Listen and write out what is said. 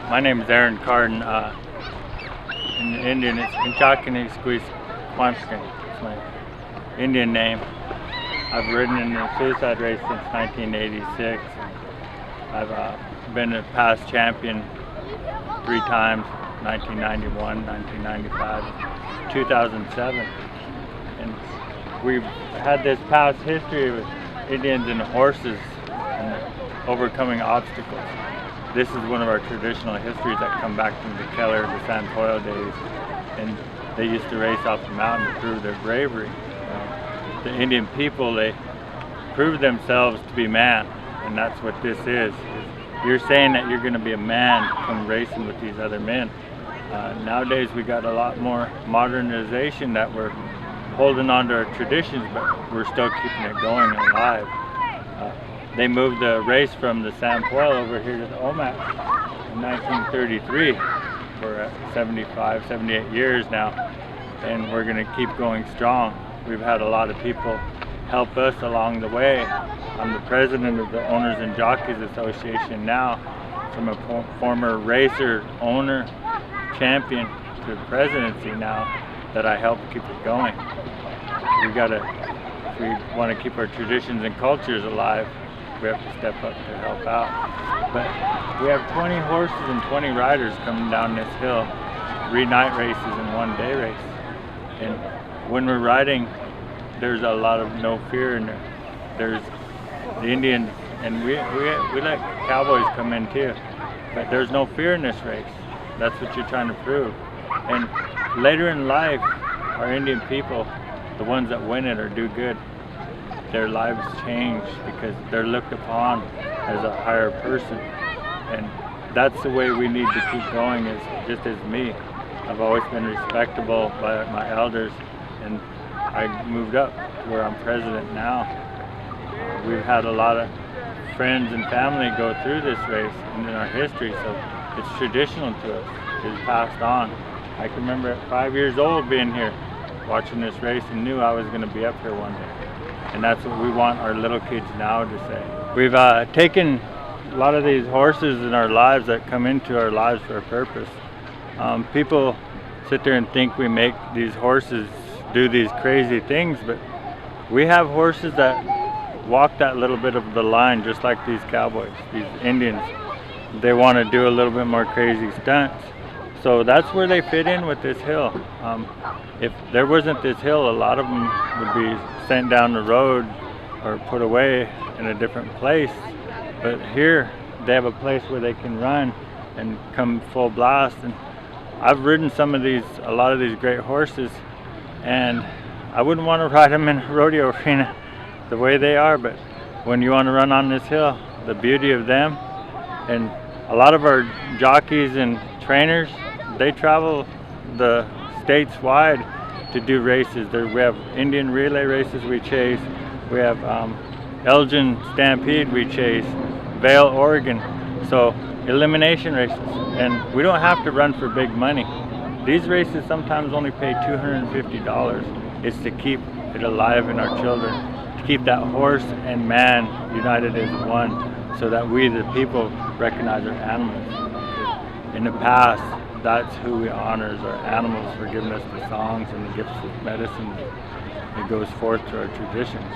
My name is Carden. In Indian, it's Inchakini Squeeze Quanskin. It's my Indian name. I've ridden in the suicide race since 1986. I've been a past champion 3 times, 1991, 1995, 2007. And we've had this past history with Indians and horses and overcoming obstacles. This is one of our traditional histories that come back from the Keller, the San Toyo days, and they used to race off the mountain to prove their bravery. The Indian people, they proved themselves to be man, and that's what this is. You're saying that you're going to be a man come racing with these other men. Nowadays we got a lot more modernization that we're holding on to our traditions, but we're still keeping it going alive. They moved the race from the San Poil over here to the Omak in 1933 for 75, 78 years now, and we're going to keep going strong. We've had a lot of people help us along the way. I'm the president of the Owners and Jockeys Association now, from a former racer, owner, champion to the presidency now, that I help keep it going. If we want to keep our traditions and cultures alive, we have to step up to help out. But we have 20 horses and 20 riders coming down this hill, 3 night races and 1 day race. And when we're riding, there's a lot of no fear in there. There's the Indians, and we let cowboys come in too, but there's no fear in this race. That's what you're trying to prove. And later in life, our Indian people, the ones that win it or do good, their lives change because they're looked upon as a higher person. And that's the way we need to keep going, is just as me. I've always been respectable by my elders, and I moved up to where I'm president now. We've had a lot of friends and family go through this race and in our history, so it's traditional to us. It's passed on. I can remember at 5 years old being here, watching this race, and knew I was going to be up here one day. And that's what we want our little kids now to say. We've taken a lot of these horses in our lives that come into our lives for a purpose. People sit there and think we make these horses do these crazy things, but we have horses that walk that little bit of the line, just like these cowboys, these Indians. They want to do a little bit more crazy stunts. So that's where they fit in with this hill. If there wasn't this hill, a lot of them would be sent down the road or put away in a different place. But here, they have a place where they can run and come full blast. And I've ridden a lot of these great horses, and I wouldn't want to ride them in a rodeo arena the way they are, but when you want to run on this hill, the beauty of them, and a lot of our jockeys and trainers, they travel the states wide to do races. We have Indian relay races we chase, we have Elgin Stampede we chase, Vail, Oregon, so elimination races, and we don't have to run for big money. These races sometimes only pay $250. It's to keep it alive in our children, to keep that horse and man united as one, so that we, the people, recognize our animals. In the past, that's who we honor, is our animals, for giving us the songs and the gifts of medicine that goes forth to our traditions.